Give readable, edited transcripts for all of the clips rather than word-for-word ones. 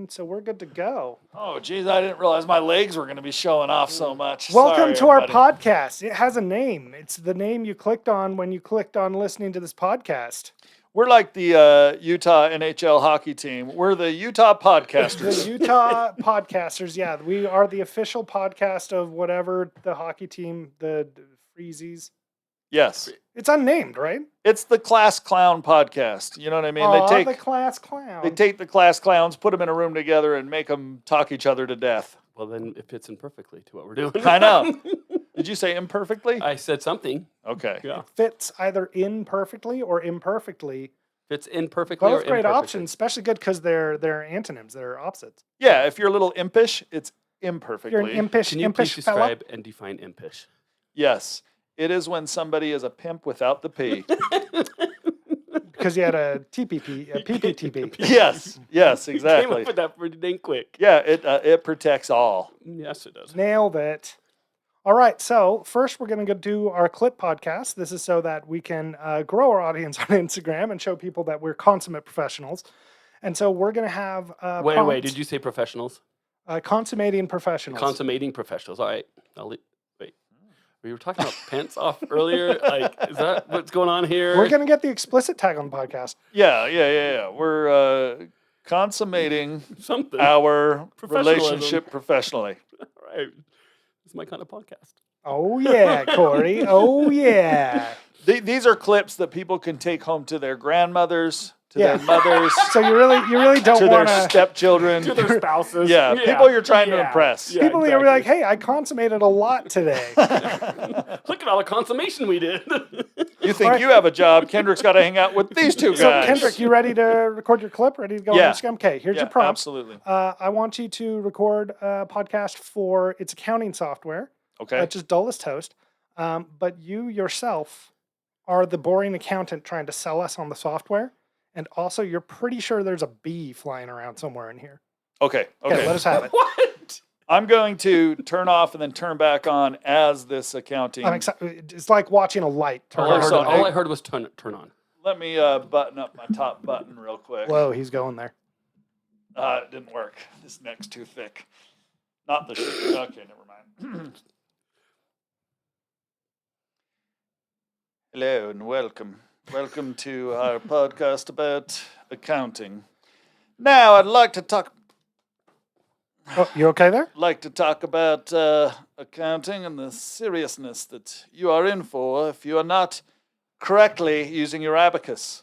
recording, so we're good to go. Oh, geez, I didn't realize my legs were going to be showing off so much. Welcome Sorry, to our everybody. podcast. It has a name. It's the name you clicked on when you clicked on listening to this podcast. We're like the Utah NHL hockey team. We're the Utah podcasters. The Utah Podcasters, yeah. We are the official podcast of whatever the hockey team, the Freezies. Yes. It's unnamed, right? It's the Class Clown podcast. You know what I mean? The Class Clown. They take the class clowns, put them in a room together, and make them talk each other to death. Well, then it fits in perfectly to what we're doing. I know. Did you say imperfectly? I said something. Okay. Yeah. Fits either in perfectly or imperfectly. Fits in perfectly or Both great imperfectly. options, especially good because they're antonyms, they're opposites. Yeah, if you're a little impish, it's imperfectly. You're an impish, Can you please impish fella. describe and define impish? Yes. It is when somebody is a pimp without the P. Because you had a TPP, a PPTP. Yes, Came exactly. up with that pretty dang quick. Yeah, it protects all. Yes, it does. Nailed it. All right, so first we're going to do our clip podcast. This is so that we can grow our audience on Instagram and show people that we're consummate professionals. And so we're going to have... Wait, did you say professionals? Consummating professionals. Consummating professionals. All right. Wait. We were talking about pants off earlier. Like, is that what's going on here? We're going to get the explicit tag on the podcast. Yeah. We're consummating something. our Professionalism. relationship professionally. All right. It's my kind of podcast. Oh, yeah, Corey. Oh, yeah. These are clips that people can take home to their grandmothers, to their mothers, So you really don't to want their stepchildren. To their spouses. Yeah, people you're trying to impress. Yeah, People are exactly. like, hey, I consummated a lot today. Look at all the consummation we did. You think you have a job, Kendrick's got to hang out with these two guys. So, Kendrick, you ready to record your clip? Ready to go on Instagram? Okay, here's your prompt. Absolutely. I want you to record a podcast for its accounting software. Okay. Just dull as toast. But you yourself are the boring accountant trying to sell us on the software. And also, you're pretty sure there's a bee flying around somewhere in here. Okay. Okay, let us have it. What? I'm going to turn off and then turn back on as this accounting. I'm excited. It's like watching a light turn All on. I heard was turn on. Let me button up my top button real quick. Whoa, he's going there. It didn't work. This neck's too thick. Not the okay, never mind. Hello and welcome. Welcome to our podcast about accounting. Now, I'd like to talk You okay there? about accounting and the seriousness that you are in for if you are not correctly using your abacus.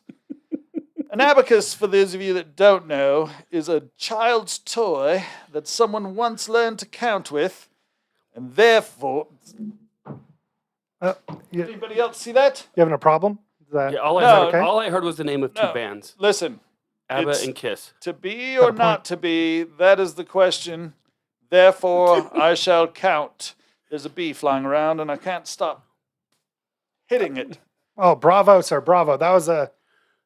An abacus, for those of you that don't know, is a child's toy that someone once learned to count with, and therefore... You Anybody else see that? having a problem? Is that, Yeah, okay? all I heard was the name of two No. bands, Listen, ABBA It's- and Kiss. to be or not to be, that is the question. Therefore, I shall count. There's a bee flying around, and I can't stop hitting it. Oh, bravo, sir. Bravo. That was a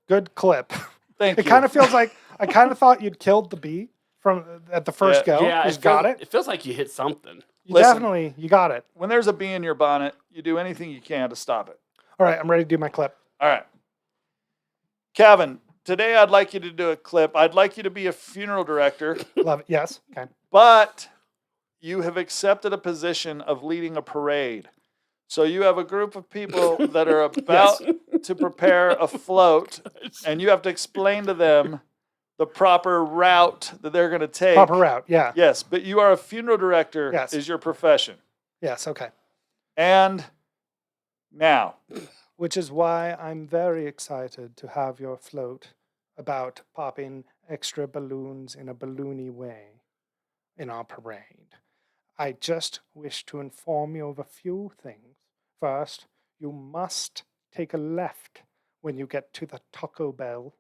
good clip. Thank you. It kind of feels like I kind of thought you'd killed the bee from at the first go. Yeah, You just got it. It feels like you hit something. You Listen. you got it. When there's a bee in your bonnet, you do anything you can to stop it. All right, I'm ready to do my clip. All right. Kevin, today I'd like you to do a clip. I'd like you to be a funeral director, Love it. Yes. Okay. but you have accepted a position of leading a parade. So you have a group of people that are about to prepare a float, and you have to explain to them the proper route that they're going to take. Proper route. Yeah. Yes, but you are a funeral director Yes. is your profession. Yes. Okay. And now, Which is why I'm very excited to have your float about popping extra balloons in a balloony way in our parade. I just wish to inform you of a few things. First, you must take a left when you get to the Taco Bell.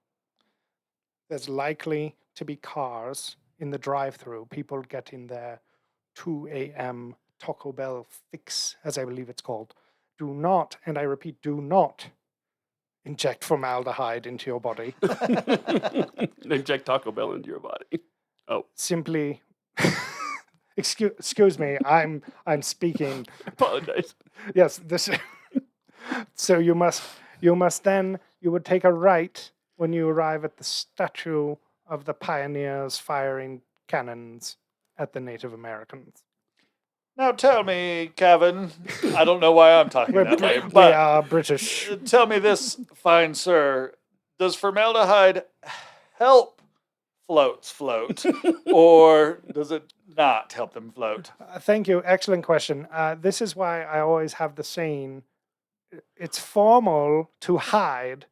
There's likely to be cars in the drive-thru, people getting their 2 a.m. Taco Bell fix, as I believe it's called. Do not, and I repeat, do not inject formaldehyde into your body. Inject Taco Bell into your body. Simply, excuse me, I'm speaking. Apologize. Yes, this. So you would take a right when you arrive at the Statue of the pioneers firing cannons at the Native Americans. Now tell me, Kevin, I don't know why I'm talking We're, that way, we but are British. tell me this, fine sir, does formaldehyde help floats float, or does it not help them float? Thank you. Excellent question. This is why I always have the saying, it's formal to hide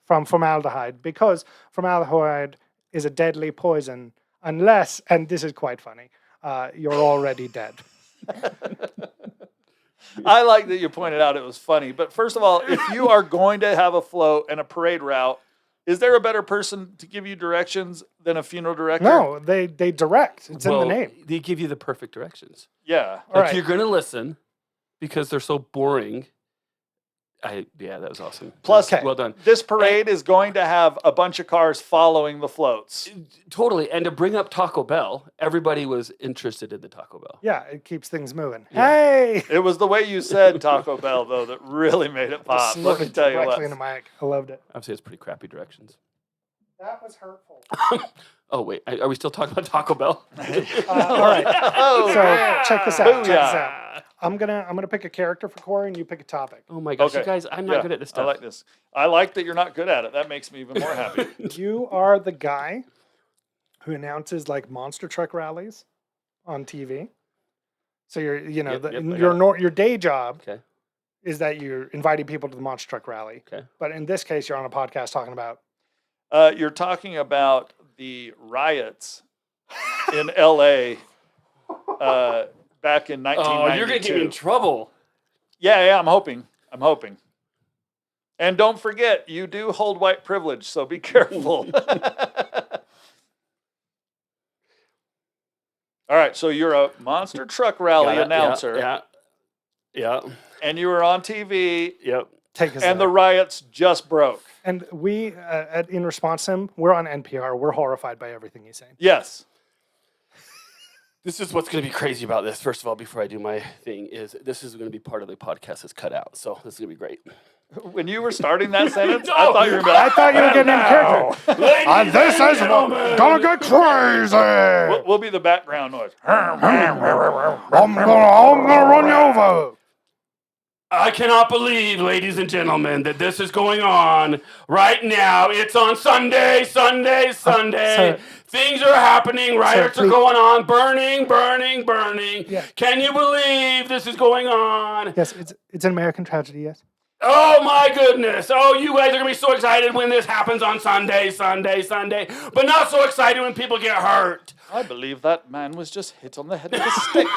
from formaldehyde, because formaldehyde is a deadly poison unless, and this is quite funny, you're already dead. I like that you pointed out it was funny, but first of all, if you are going to have a float and a parade route, is there a better person to give you directions than a funeral director? No, they direct. It's in the name. They give you the perfect directions. Yeah. All Like right. you're gonna listen because they're so boring. That was awesome. Plus, Okay. Well done. this parade is going to have a bunch of cars following the floats. Totally. And to bring up Taco Bell, everybody was interested in the Taco Bell. Yeah, it keeps things moving. Yeah. Hey! It was the way you said Taco Bell, though, that really made it pop. Let me Snorted tell you directly what. into my mic. I loved it. I'd say it's pretty crappy directions. That was hurtful. Oh wait, are we still talking about Taco Bell? All right. Oh, So check this out. Check this Booyah. out. I'm gonna pick a character for Corey, and you pick a topic. Oh my gosh, Okay. you guys! I'm not Yeah, good at this stuff. I like this. I like that you're not good at it. That makes me even more happy. You are the guy who announces like monster truck rallies on TV. So you're, Yep, I got your day job Okay. is that you're inviting people to the monster truck rally. Okay. But in this case, you're on a podcast talking about. You're talking about the riots in L.A. Back in 1992. Oh, you're gonna get me in trouble. Yeah, I'm hoping. And don't forget, you do hold white privilege, so be careful. All right, so you're a monster truck rally Got it. announcer, Yeah. and you were on TV, Yep. Take us and there. the riots just broke. And we, in response to him, we're on NPR. We're horrified by everything he's saying. Yes. This is what's going to be crazy about this. First of all, before I do my thing, is this is going to be part of the podcast that's cut out. So this is going to be great. When you were starting that sentence, No, I thought you were I about. thought you were getting in character. Ladies This and is gentlemen. gonna get crazy. We'll be the background noise. I'm gonna run you over. I cannot believe, ladies and gentlemen, that this is going on right now. It's on Sunday. sir. Things are happening. Riots are please. going on. Burning. Yeah. Can you believe this is going on? Yes, it's an American tragedy. Yes. Oh my goodness. Oh, you guys are going to be so excited when this happens on Sunday. But not so excited when people get hurt. I believe that man was just hit on the head with a stick.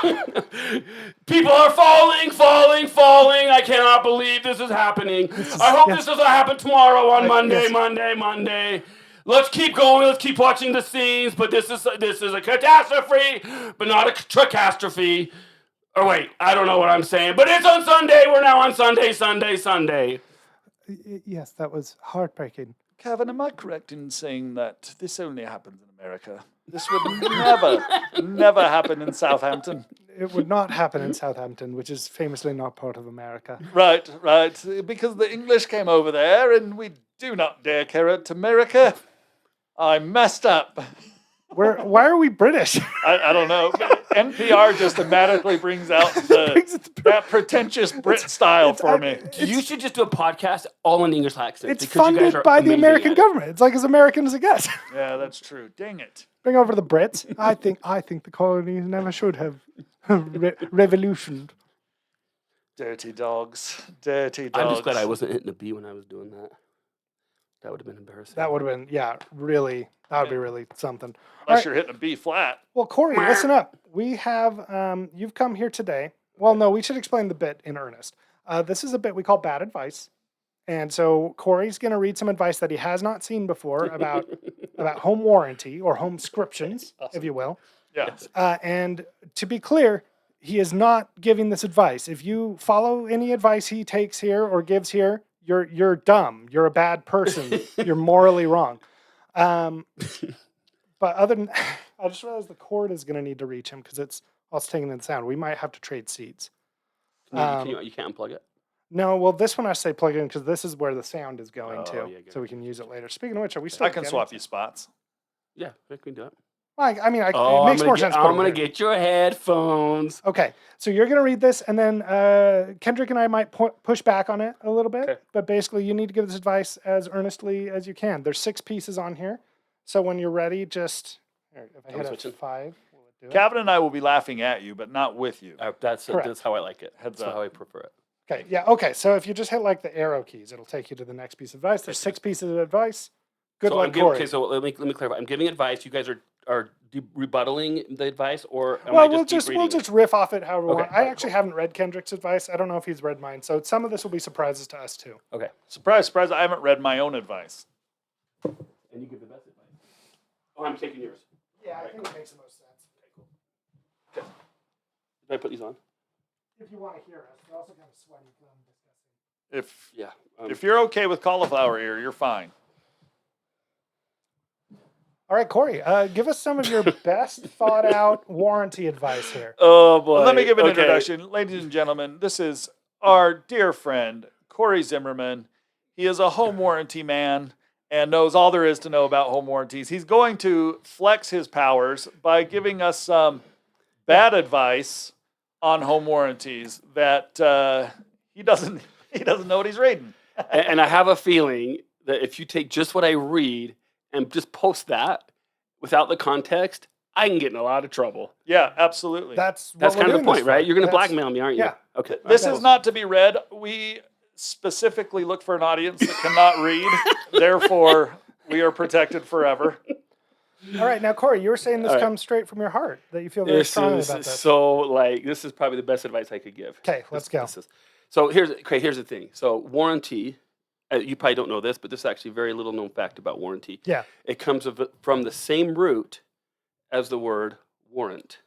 People are falling. I cannot believe this is happening. I hope this doesn't happen tomorrow on Monday. Let's keep going. Let's keep watching the scenes. But this is a catastrophe, but not a tracastrophe. Or wait, I don't know what I'm saying. But it's on Sunday. We're now on Sunday. Yes, that was heartbreaking. Kevin, am I correct in saying that this only happens in America? This would never happen in Southampton. It would not happen in Southampton, which is famously not part of America. Right. Because the English came over there and we do not dare carry it to America. I messed up. Why are we British? I don't know. But NPR just automatically brings out that pretentious Brit style for me. You should just do a podcast all in English accents. It's because you guys funded are by the amazing American at it. government. It's like as American as it gets. Yeah, that's true. Dang it. Bring over the Brits. I think the colonies never should have revolutioned. Dirty dogs. I'm just glad I wasn't hitting a bee when I was doing that. That would have been embarrassing. That would have been, really, that would be really something. Unless you're hitting a B flat. Well, Corey, listen up. We have, you've come here today. Well, no, we should explain the bit in earnest. This is a bit we call bad advice. And so Corey's going to read some advice that he has not seen before about home warranty or home scriptions, if you will. Yeah. And to be clear, he is not giving this advice. If you follow any advice he takes here or gives here, you're dumb. You're a bad person. You're morally wrong. But other than, I just realized the cord is going to need to reach him because it's also taking in sound. We might have to trade seats. You can't unplug it? No, well, this one I say plug in because this is where the sound is going Oh, to, yeah, good. so we can use it later. Speaking of which, are we still? I can getting- swap you spots. Yeah, I can do it. I mean, it Oh, makes more sense. I'm gonna get your headphones. Okay, so you're going to read this, and then Kendrick and I might push back on it a little bit. Okay. But basically, you need to give this advice as earnestly as you can. There's 6 pieces on here. So when you're ready, just... Here, if I hit a switching. 5, will it do it? Calvin and I will be laughing at you, but not with you. That's how I like it. Heads That's up. how I prefer it. Okay, yeah, okay. So if you just hit like the arrow keys, it'll take you to the next piece of advice. There's 6 pieces of advice. Good luck, Corey. Okay, so let me clarify. I'm giving advice. You guys are rebuttaling the advice, or am Well, I just we'll just riff off it however we Okay, want. I alright, actually haven't read Kendrick's advice. I don't know if he's read mine. So some of this will be surprises to us too. Okay. Surprise, surprise, I haven't read my own advice. And you give the best advice. Oh, I'm taking yours. Yeah, I think it makes the most sense. Okay. Did I put these on? If you want to hear us, we're also kind of sweaty from discussing. If you're okay with cauliflower ear, you're fine. All right, Corey, give us some of your best thought out warranty advice here. Oh boy. Well, let me give an introduction. Ladies and gentlemen, this is our dear friend, Corey Zimmerman. He is a home warranty man and knows all there is to know about home warranties. He's going to flex his powers by giving us some bad advice on home warranties that he doesn't know what he's reading. And I have a feeling that if you take just what I read and just post that without the context, I can get in a lot of trouble. Yeah, absolutely. That's kind of the point, right? You're going to blackmail me, aren't you? Yeah. Okay. This is not to be read. We specifically look for an audience that cannot read. Therefore, we are protected forever. All right, now Corey, you were saying this comes straight from your heart, that you feel very strongly about this. This is probably the best advice I could give. Okay, let's go. So here's the thing. So warranty, you probably don't know this, but this is actually a very little known fact about warranty. Yeah. It comes from the same root as the word warrant.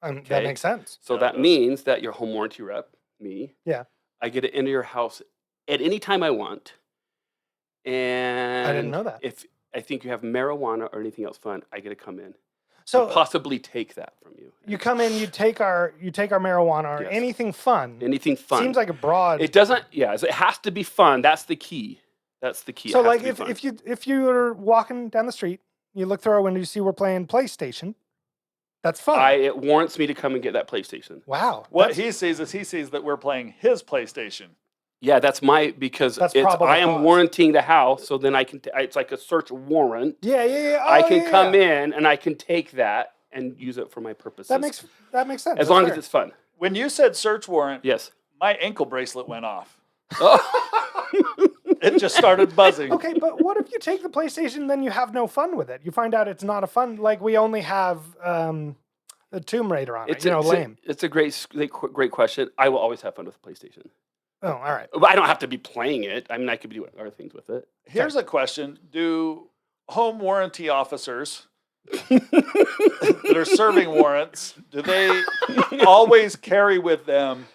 That makes sense. So that means that your home warranty rep, me, I get to enter your house at any time I want. And I didn't know that. If I think you have marijuana or anything else fun, I get to come in. So and possibly take that from you. You come in, you take our marijuana or anything fun. Anything fun. Seems like a broad. It doesn't. Yeah, it has to be fun. That's the key. That's the key. So like if you're walking down the street, you look through our window, you see we're playing PlayStation. That's fun. It warrants me to come and get that PlayStation. Wow. What he sees is that we're playing his PlayStation. Yeah, that's because I am warranting the house, so then I can. It's like a search warrant. Yeah. I can come in and I can take that and use it for my purposes. That makes sense. As long as it's fun. When you said search warrant, yes, my ankle bracelet went off. Oh. It just started buzzing. Okay, but what if you take the PlayStation, then you have no fun with it? You find out it's not a fun. Like we only have the Tomb Raider on it. Lame. It's a great question. I will always have fun with the PlayStation. Oh, all right. But I don't have to be playing it. I mean, I could be doing other things with it. Here's a question: do home warranty officers that are serving warrants, do they always carry with them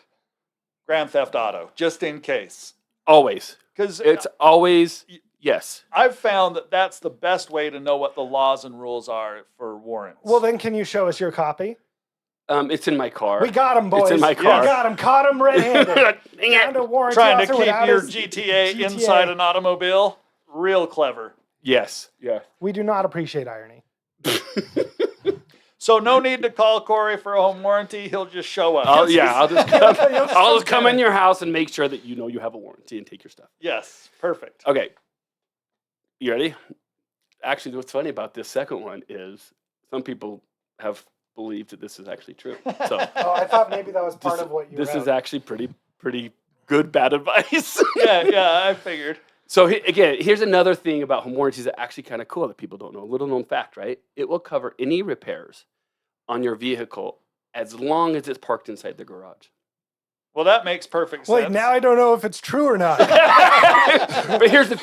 Grand Theft Auto, just in case? Always. Because it's always, yes. I've found that that's the best way to know what the laws and rules are for warrants. Well, then can you show us your copy? It's in my car. We got him, boys. It's in my car. We got him. Caught him red-handed. Trying to keep your GTA inside an automobile. Real clever. Yes. Yeah. We do not appreciate irony. So no need to call Corey for a home warranty. He'll just show up. I'll just come in your house and make sure that you have a warranty and take your stuff. Yes. Perfect. Okay. You ready? Actually, what's funny about this second one is some people have believed that this is actually true. So I thought maybe that was part of what you This wrote. is actually pretty good bad advice. Yeah, I figured. So again, here's another thing about home warranties that actually kind of cool that people don't know. A little known fact, right? It will cover any repairs on your vehicle as long as it's parked inside the garage. Well, that makes perfect sense. Wait, now I don't know if it's true or not. But here's the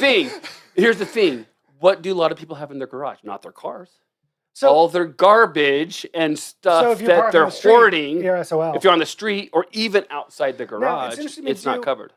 thing. What do a lot of people have in their garage? Not their cars. So, all their garbage and stuff that they're hoarding. You're SOL. If you're on the street or even outside the garage, it's not covered.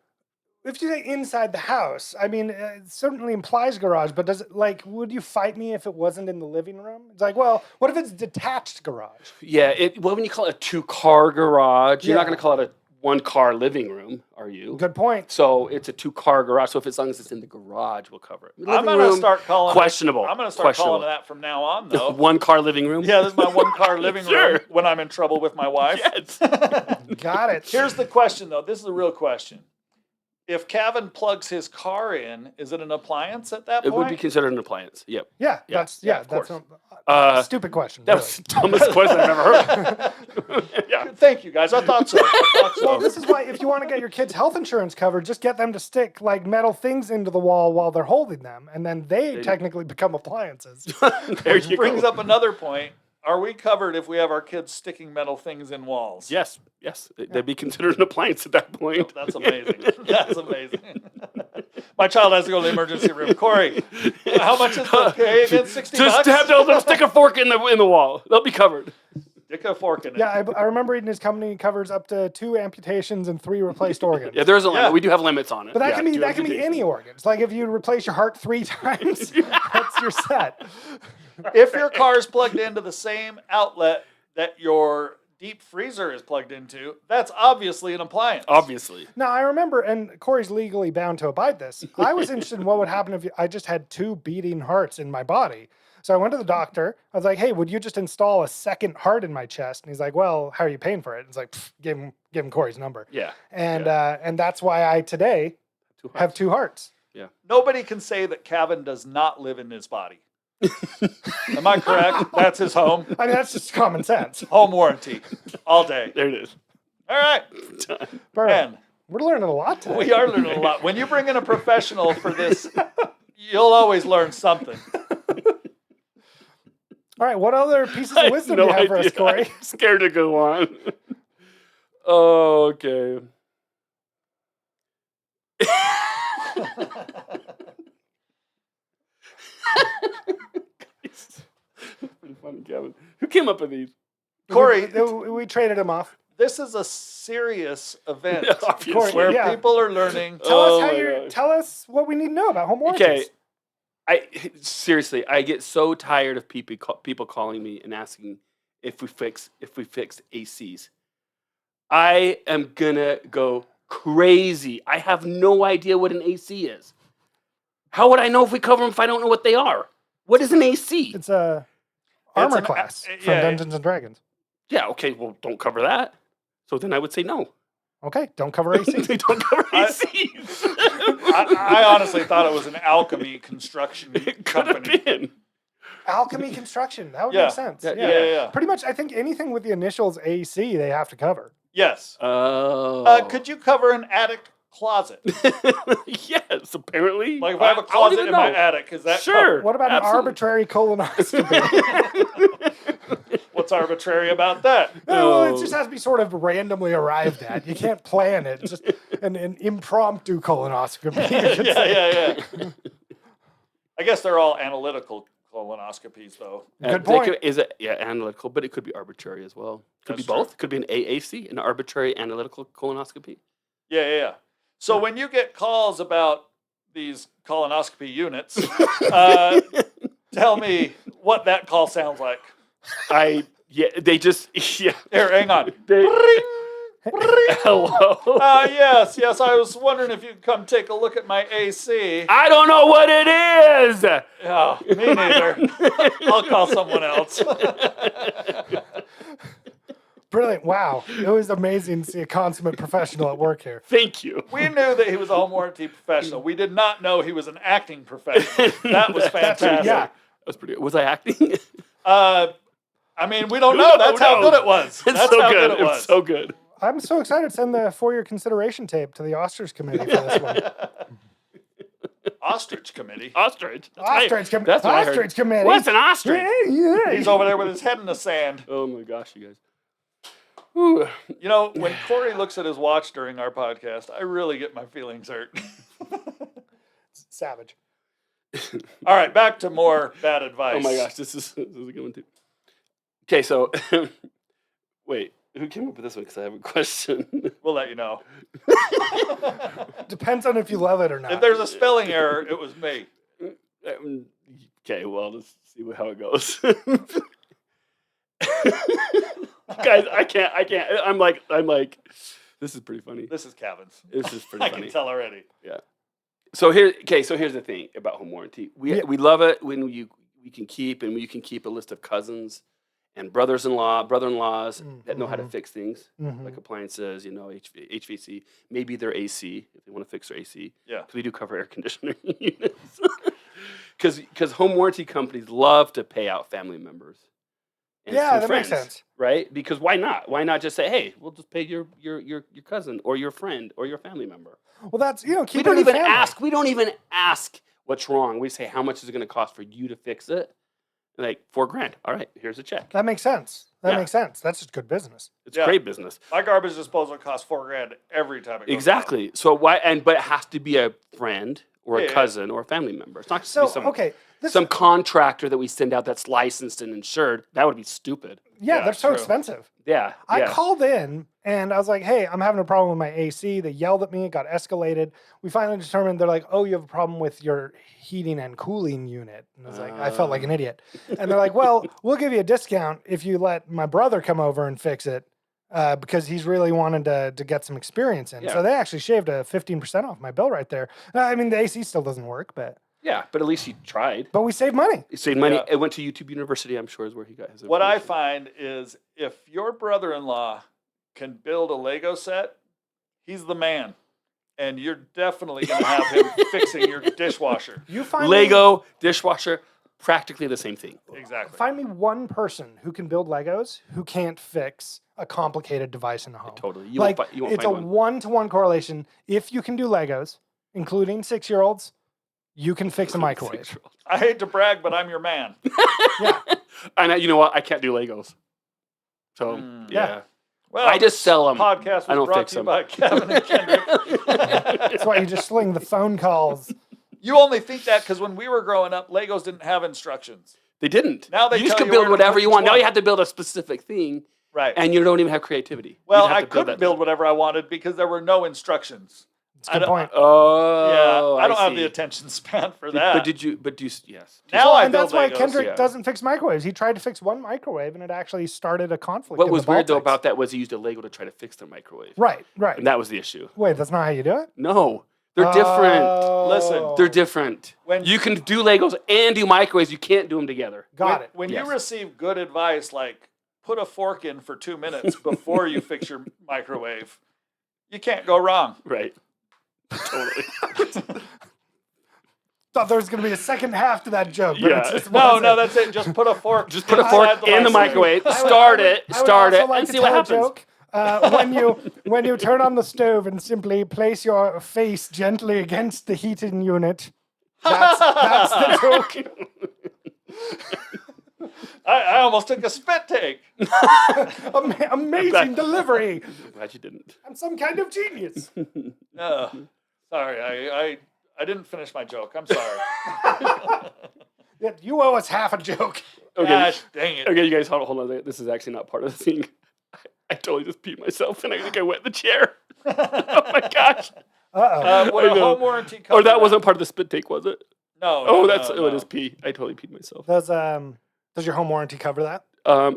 If you say inside the house, I mean, it certainly implies garage, but would you fight me if it wasn't in the living room? It's like, well, what if it's detached garage? Yeah, when you call it a 2-car garage, you're not going to call it a one-car living room, are you? Good point. So it's a 2-car garage. So if as long as it's in the garage, we'll cover it. I'm Living going to room, start calling questionable. I'm going to start calling it that from now on, though. One-car living room? Yeah, this is my one-car living room when I'm in trouble with my wife. Yes. Got it. Here's the question, though. This is a real question. If Kevin plugs his car in, is it an appliance at that point? It would be considered an appliance. Yep. Yeah, that's of that's course. a stupid question. That Really. was the dumbest question I've ever heard. Yeah. Thank you, guys. I thought so. Well, this is why if you want to get your kids' health insurance covered, just get them to stick like metal things into the wall while they're holding them, and then they technically become appliances. There Which you brings go. up another point. Are we covered if we have our kids sticking metal things in walls? Yes. They'd be considered an appliance at that point. That's amazing. That's amazing. My child has to go to the emergency room. Corey, how much is the pay again? $60? Just have to stick a fork in the wall. They'll be covered. Stick a fork in it. Yeah, I remember reading his company covers up to 2 amputations and 3 replaced organs. Yeah, there's a limit. Yeah. We do have limits on it. But that Yeah, can be do that can be amputation. any organs. Like if you replace your heart 3 times, that's your set. If your car is plugged into the same outlet that your deep freezer is plugged into, that's obviously an appliance. Obviously. Now I remember, and Corey's legally bound to abide this. I was interested in what would happen if I just had 2 beating hearts in my body. So I went to the doctor. I was like, "Hey, would you just install a second heart in my chest?" And he's like, "Well, how are you paying for it?" And it's like, give him Corey's number. Yeah. And that's why I today have 2 hearts. Nobody can say that Kevin does not live in his body. Am I correct? That's his home. I mean, that's just common sense. Home warranty. All day. There it is. All right. Perfect. Man, We're learning a lot today. we are learning a lot. When you bring in a professional for this, you'll always learn something. All right, what other pieces of wisdom do you have for us, Corey? I'm scared to go on. Okay. Pretty funny, Kevin. Who came up with these? Corey, we traded him off. this is a serious event Obviously. where Yeah. people are learning. Tell us what we need to know about home warranties. Okay. Seriously, I get so tired of people calling me and asking if we fixed ACs. I am gonna go crazy. I have no idea what an AC is. How would I know if we cover them if I don't know what they are? What is an AC? It's a armor an- class from yeah. Dungeons and Dragons. Yeah, okay, well, don't cover that. So then I would say no. Okay, don't cover AC. They don't cover ACs. I honestly thought it was an alchemy construction It could have company. been. Alchemy construction. That would Yeah. make sense. Yeah. Pretty much, I think anything with the initials AC, they have to cover. Yes. Oh. Could you cover an attic closet? Yes, apparently. Like if I have a don't closet even in my know. attic, is that Sure. covered? What about Absolutely. an arbitrary colonoscopy? What's arbitrary about that? Well, it just has to be sort of randomly arrived at. You can't plan it. It's just an impromptu colonoscopy. Yeah. I guess they're all analytical colonoscopies, though. Good point. Is it analytical, but it could be arbitrary as well. Could That's be both. Could be an AAC, an arbitrary analytical colonoscopy. Yeah. So when you get calls about these colonoscopy units, tell me what that call sounds like. They just Here, hang on. Hello. Yes. I was wondering if you'd come take a look at my AC. I don't know what it is. Oh, me neither. I'll call someone else. Brilliant. Wow. It was amazing to see a consummate professional at work here. Thank you. We knew that he was a home warranty professional. We did not know he was an acting professional. That was fantastic. Yeah. That was pretty good. Was I acting? I mean, we don't know. That's how good it was. That's It's so how good. good it It was. was so good. I'm so excited to send the for-your consideration tape to the Ostrich Committee for this one. Ostrich committee. Ostrich. Ostrich Committee. That's what I heard. Ostrich Committee. What's an ostrich? Yeah. He's over there with his head in the sand. Oh my gosh, you guys. Whew. You know, when Corey looks at his watch during our podcast, I really get my feelings hurt. Savage. All right, back to more bad advice. Oh my gosh, this is a good one too. Okay, so wait, who came up with this one? Because I have a question. We'll let you know. Depends on if you love it or not. If there's a spelling error, it was me. Okay, well, let's see how it goes. Guys, I can't. I'm like, This is pretty funny. This is Kevin's. This is pretty I funny. can tell already. Yeah. So here's the thing about home warranty. We love it when we can keep a list of cousins and brother-in-laws that know how to fix things like appliances, HVAC, maybe their AC if they want to fix their AC. Yeah. Because we do cover air conditioner units. Because home warranty companies love to pay out family members. And some that friends, makes sense. right? Because why not? Why not just say, hey, we'll just pay your cousin or your friend or your family member? Well, that's keep We it don't in the even family. ask. We don't even ask what's wrong. We say, how much is it going to cost for you to fix it? Like $4,000. All right, here's a check. That makes sense. That Yeah. makes sense. That's just good business. It's great business. My garbage disposal costs $4,000 every time it goes Exactly. So why? But it has to be a friend or a Yeah. cousin or a family member. It's not just So some this contractor that we send out that's licensed and insured. That would be stupid. they're so true. expensive. Yeah. I yeah. called in and I was like, hey, I'm having a problem with my AC. They yelled at me, it got escalated. We finally determined they're like, oh, you have a problem with your heating and cooling unit. And I was like, I felt like an idiot. And they're like, well, we'll give you a discount if you let my brother come over and fix it because he's really wanted to get some experience in. Yeah. So they actually shaved a 15% off my bill right there. I mean, the AC still doesn't work, but Yeah, but at least you tried. we saved money. You saved money. Yeah. It went to YouTube University, I'm sure, is where he got his What I information. find is if your brother-in-law can build a Lego set, he's the man. And you're definitely going to have him fixing your dishwasher. You find Lego, dishwasher, practically the same thing. Exactly. Find me one person who can build Legos who can't fix a complicated device in the home. Totally. You Like, won't it's a find one. 1-to-1 correlation. If you can do Legos, including 6-year-olds, you can fix a microwave. I hate to brag, but I'm your man. Yeah. And you know what? I can't do Legos. So, Yeah. Well, I just sell 'em. Podcast was I don't brought fix to you 'em. by Kevin and Kendrick. That's why you just sling the phone calls. You only think that because when we were growing up, Legos didn't have instructions. They didn't. Now they you just tell could you build where to whatever put you each want. Now one. you have to build a specific thing, Right. and you don't even have creativity. Well, You'd have I to build couldn't that build whatever I wanted because there were no instructions. It's a good point. Oh, I don't have see. the attention span for that. But yes. Now Well, I and build that's why Legos. Kendrick yeah. doesn't fix microwaves. He tried to fix one microwave, and it actually started a conflict. What in was the weird though Baltics. about that was he used a Lego to try to fix their microwave. Right. And that was the issue. Wait, that's not how you do it? No, they're different. Listen, They're different. When- you can do Legos and do microwaves, you can't do them together. Got it. When Yes. you receive good advice like put a fork in for 2 minutes before you fix your microwave, you can't go wrong. Right. Totally. Thought there was going to be a second half to that joke. But Yeah. it just No, wasn't. that's it. Just put a fork. Just put a inside fork in the microwave, I would- start I would- it, I would start also it, like and to see what tell a happens. joke. When you turn on the stove and simply place your face gently against the heating unit, that's the joke. I almost took a spit take. Amazing delivery. Glad you didn't. I'm some kind of genius. Sorry, I didn't finish my joke. I'm sorry. Yeah, you owe us half a joke. Okay. Gosh, dang it. Okay, you guys, hold on. This is actually not part of the thing. I totally just peed myself, and I think I wet the chair. Oh my gosh! Would I a know. home warranty cover Or that wasn't part of the spit take, was it? No. Oh, no. it is pee. I totally peed myself. Does your home warranty cover that? I'm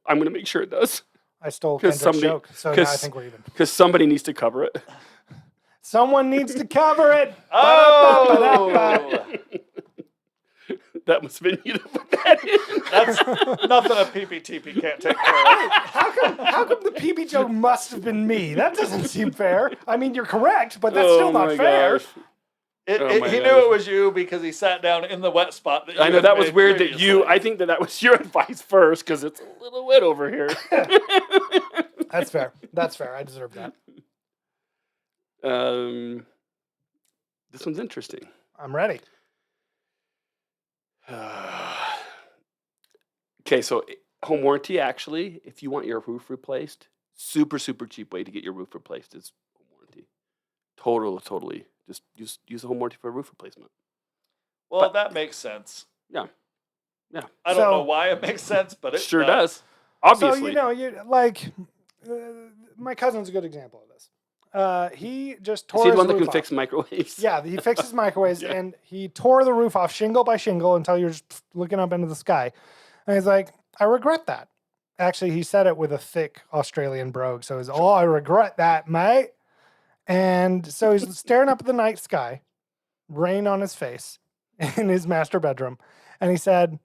gonna make sure it does, I stole 'Cause Kendrick's somebody- joke, so now I 'cause- think we're even. because somebody needs to cover it. Someone needs to cover it. Oh, That must have been you that put that in. that's nothing a PPTP can't take care of. How come the PB joke must have been me? That doesn't seem fair. I mean, you're correct, but that's still not my fair. gosh. He knew it was you because he sat down in the wet spot. That you I know had that was made weird that previously. I think that was your advice first because it's a little wet over here. That's fair. That's fair. I deserve that. This one's interesting. I'm ready. Okay, so home warranty actually, if you want your roof replaced, super cheap way to get your roof replaced is home warranty. Totally. Just use a home warranty for a roof replacement. Well, that makes sense. Yeah. I don't know why it makes sense, but it Sure does. Obviously. So, my cousin's a good example of this. He just tore Is he his the one that roof can off. fix microwaves? Yeah, he fixes microwaves, Yeah. and he tore the roof off shingle by shingle until you're just looking up into the sky. And he's like, I regret that. Actually, he said it with a thick Australian brogue. So he's, oh, I regret that, mate. And so he's staring up at the night sky, rain on his face in his master bedroom. And he said,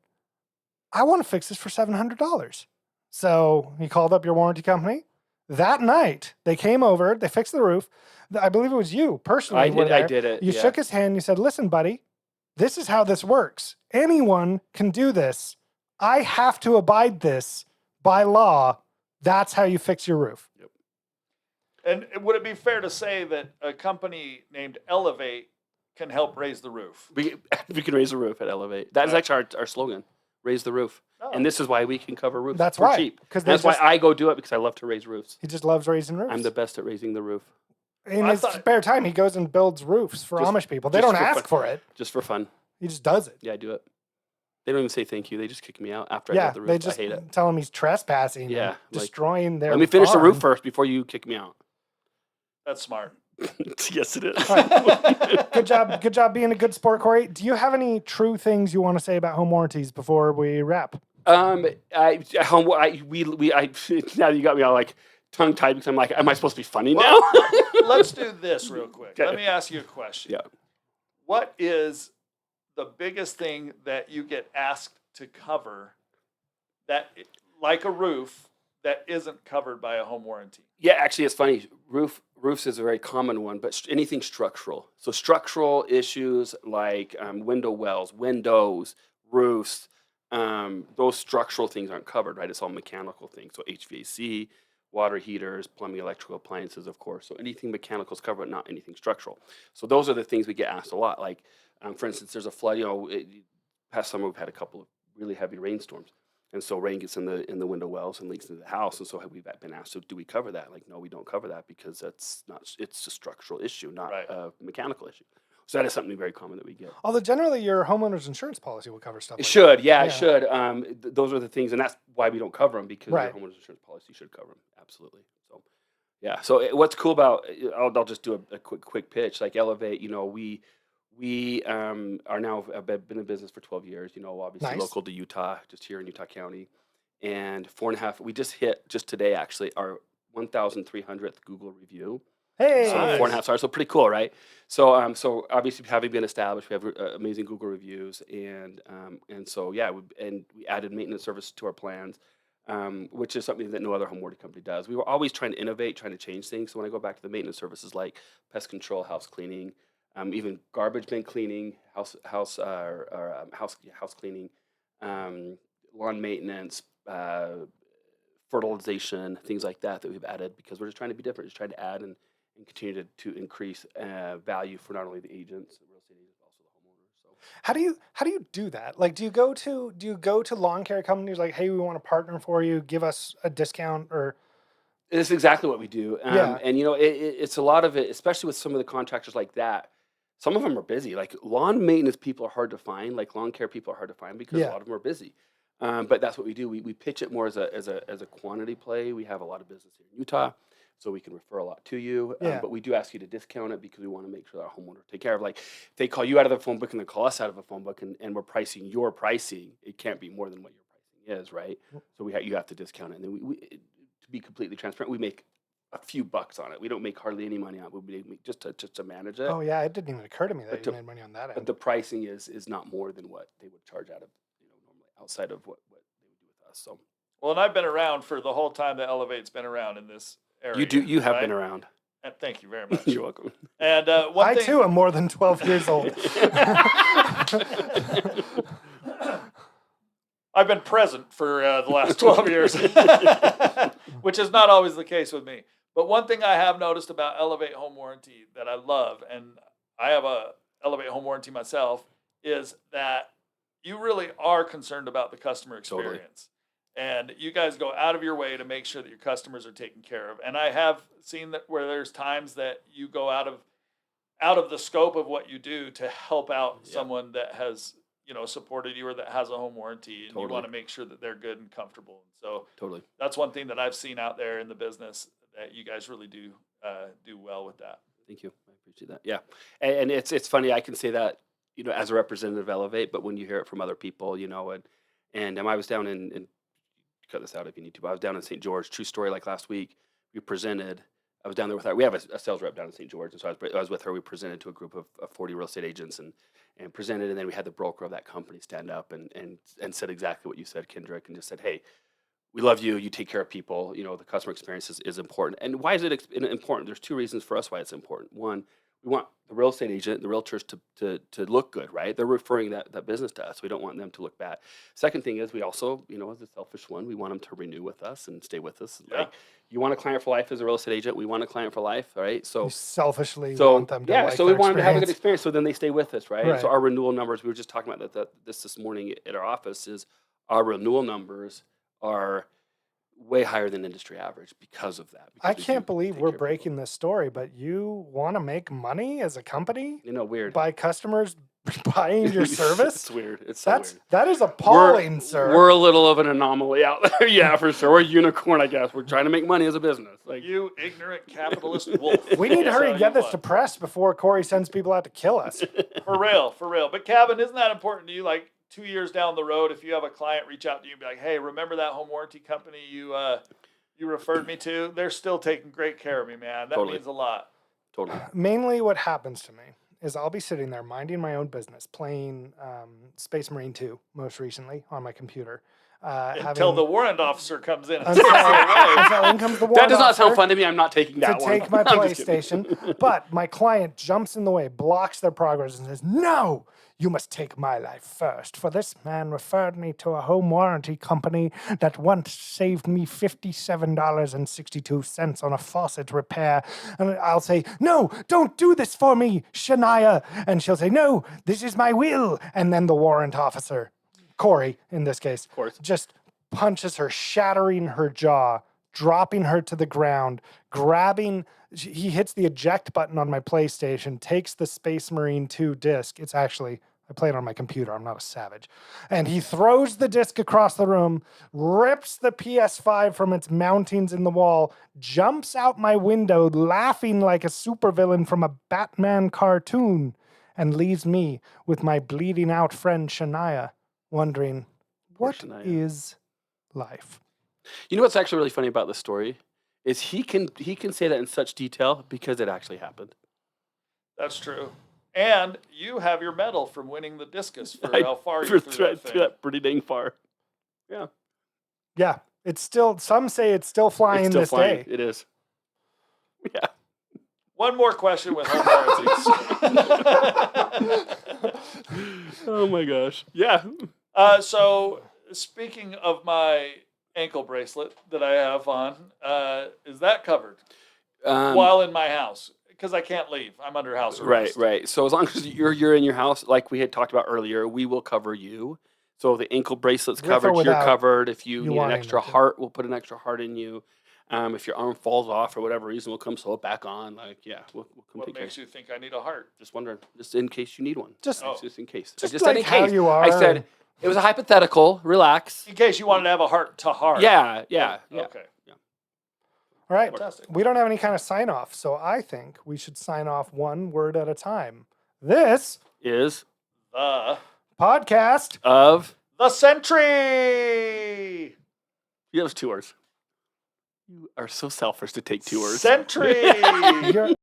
I want to fix this for $700. So he called up your warranty company. That night, they came over, they fixed the roof. I believe it was you personally. I did it. You shook his hand. You said, listen, buddy, this is how this works. Anyone can do this. I have to abide this by law. That's how you fix your roof. Yep. And would it be fair to say that a company named Elevate can help raise the roof? We can raise the roof at Elevate. That is actually our slogan, raise the roof. Oh. And this is why we can cover roofs That's for why, cheap. 'cause That's they why just- I go do it, because I love to raise roofs. He just loves raising roofs. I'm the best at raising the roof, In I his thought- spare time, he goes and builds roofs for Just- Amish people. They just don't for ask fun. for it. just for fun. He just does it. Yeah, I do it. They don't even say thank you. They just kick me out after I Yeah, build the roof. they just I hate it. tell him he's trespassing. Yeah, and like, destroying their Let me finish the roof farm. first before you kick me out. That's smart. Yes, it is. Good job being a good sport, Corey. Do you have any true things you want to say about home warranties before we wrap? Now you got me all like tongue tied, because I'm like, am I supposed to be funny now? Let's do this real quick. Okay. Let me ask you a question. Yeah. What is the biggest thing that you get asked to cover that, like a roof, that isn't covered by a home warranty? Yeah, actually, it's funny. Roofs is a very common one, but anything structural. So structural issues like window wells, windows, roofs, those structural things aren't covered, right? It's all mechanical things. So HVAC, water heaters, plumbing, electrical appliances, of course. So anything mechanical is covered, not anything structural. So those are the things we get asked a lot. Like, for instance, there's a flood. Past summer we've had a couple of really heavy rainstorms. And so rain gets in the window wells and leaks into the house. And so we've been asked, so do we cover that? Like, no, we don't cover that, because it's a structural issue, not Right. a mechanical issue. So that is something very common that we get. Although generally your homeowner's insurance policy will cover stuff It like should, Yeah. it should. Those are the things, and that's why we don't cover them, because Right. your homeowner's insurance policy should cover them. Absolutely. So, yeah. So what's cool about, I'll just do a quick pitch. Like Elevate, we are now, I've been in business for 12 years. Obviously Nice. local to Utah, just here in Utah County, and 4.5. We just hit just today actually our 1,300th Google review. that. Hey, So Nice. 4.5 stars, so pretty cool, right? So, so obviously having been established, we have amazing Google reviews, and so yeah, we added maintenance service to our plans, which is something that no other home warranty company does. We were always trying to innovate, trying to change things. So when I go back to the maintenance services like pest control, house cleaning, even garbage bin cleaning, house cleaning, lawn maintenance, fertilization, things like that we've added, because we're just trying to be different, just trying to add and continue to increase value for not only the agents, the real estate agents, but also the homeowners. So how do you do that? Like, do you go to lawn care companies like, hey, we want to partner for you, give us a discount, or it's exactly what we do. Yeah. And it's a lot of it, especially with some of the contractors like that. Some of them are busy. Like lawn maintenance people are hard to find. Like lawn care people are hard to find, because Yeah. a lot of them are busy. But that's what we do. We pitch it more as a quantity play. We have a lot of business here in Utah, so we can refer a lot to you. Yeah. But we do ask you to discount it, because we want to make sure that our homeowners take care of. Like if they call you out of the phone book and they call us out of a phone book, and we're pricing your pricing, it can't be more than what your pricing is, right? So you have to discount it. And then we to be completely transparent, we make a few bucks on it. We don't make hardly any money on it. We make just to manage it. oh yeah, it didn't even occur to me that But you to- made money on that But end. the pricing is not more than what they would charge out of normally outside of what they would do with us. So Well, and I've been around for the whole time that Elevate's been around in this area. you have right? been around. And thank you very much. You're welcome. And one I thing, too am more than 12 years old. I've been present for the last 12 years, which is not always the case with me. But one thing I have noticed about Elevate Home Warranty that I love, and I have a Elevate Home Warranty myself, is that you really are concerned about the customer Totally. experience. And you guys go out of your way to make sure that your customers are taken care of. And I have seen that where there's times that you go out of the scope of what you do to help out Yeah. someone that has supported you or that has a home warranty, and you Totally. want to make sure that they're good and comfortable. And so Totally. that's one thing that I've seen out there in the business, that you guys really do well with that. Thank you. I appreciate that. Yeah. And it's funny. I can say that, as a representative of Elevate, but when you hear it from other people, and I was down in cut this out if you need to. But I was down in St. George. True story. Like last week, we presented. I was down there with her. We have a sales rep down in St. George, and so I was with her. We presented to a group of 40 real estate agents and presented, and then we had the broker of that company stand up and said exactly what you said, Kendrick, and just said, hey, we love you. You take care of people. You know, the customer experience is important. And why is it important? There's two reasons for us why it's important. One, we want the real estate agent, the realtors to look good, right? They're referring that business to us. We don't want them to look bad. Second thing is we also, you know, as a selfish one, we want them to renew with us and stay with us. Yeah. Like, you want a client for life as a real estate agent. We want a client for life, all right? So You selfishly want them to like so we their want them to have a good experience. experience. So then they stay with us, right? Right. So our renewal numbers, we were just talking about this morning at our office, is our renewal numbers are way higher than industry average because of that. I because we can't do believe take we're care of people. breaking this story, but you want to make money as a company You know, weird. by customers buying your service? It's weird. It's so weird. That is appalling, sir. We're a little of an anomaly out there, yeah, for sure. We're a unicorn, I guess. We're trying to make money as a business. Like, You ignorant capitalist wolf. We need to hurry and get Tell you this to what. press before Corey sends people out to kill us. For real, for real. But Kevin, isn't that important to you? Like 2 years down the road, if you have a client reach out to you and be like, "Hey, remember that home warranty company you referred me to? They're still taking great care of me, man. That Totally. means a lot." totally. Mainly what happens to me is I'll be sitting there minding my own business, playing Space Marine 2 most recently on my computer. Until the warrant officer comes in and Until, takes it away. until in comes the That warrant does not sound officer fun to me. I'm not taking that to one. take my I'm just kidding. PlayStation, but my client jumps in the way, blocks their progress, and says, "No, you must take my life first. For this man referred me to a home warranty company that once saved me $57.62 on a faucet repair." And I'll say, "No, don't do this for me, Shania." And she'll say, "No, this is my will." And then the warrant officer, Corey in this case, course. just punches her, shattering her jaw, dropping her to the ground, he hits the eject button on my PlayStation, takes the Space Marine 2 disc. It's actually, I play it on my computer. I'm not a savage. And he throws the disc across the room, rips the PS5 from its mountings in the wall, jumps out my window, laughing like a supervillain from a Batman cartoon, and leaves me with my bleeding out friend Shania, wondering, what Shania. is life? You know what's actually really funny about this story is he can say that in such detail because it actually happened. That's true. And you have your medal from winning the discus for how far you For threw that thing. that pretty dang far. Yeah, Yeah, it's still, some say it's still flying it's still this flying. day. It is. Yeah. One more question with home warranties. Oh my gosh. Yeah. So, speaking of my ankle bracelet that I have on, is that covered while in my house? Because I can't leave. I'm under house arrest. Right. So as long as you're in your house, like we had talked about earlier, we will cover you. So the ankle bracelet's With or covered. You're without covered. If you you need an wanting extra it to. heart, we'll put an extra heart in you. If your arm falls off for whatever reason, we'll come sew it back on. Like, yeah, we'll come What take care. makes you think I need a heart? Just wondering, just in case you need one. Just- Just in case. just I just like said in how case. you I are. said it was a hypothetical. Relax. In case you wanted to have a heart to heart. Yeah. Okay. All right. Fantastic. We don't have any kind of sign off, so I think we should sign off one word at a time. This Is The podcast. of Sentry. you have 2 words. You are so selfish to take 2 words. Sentry. You're-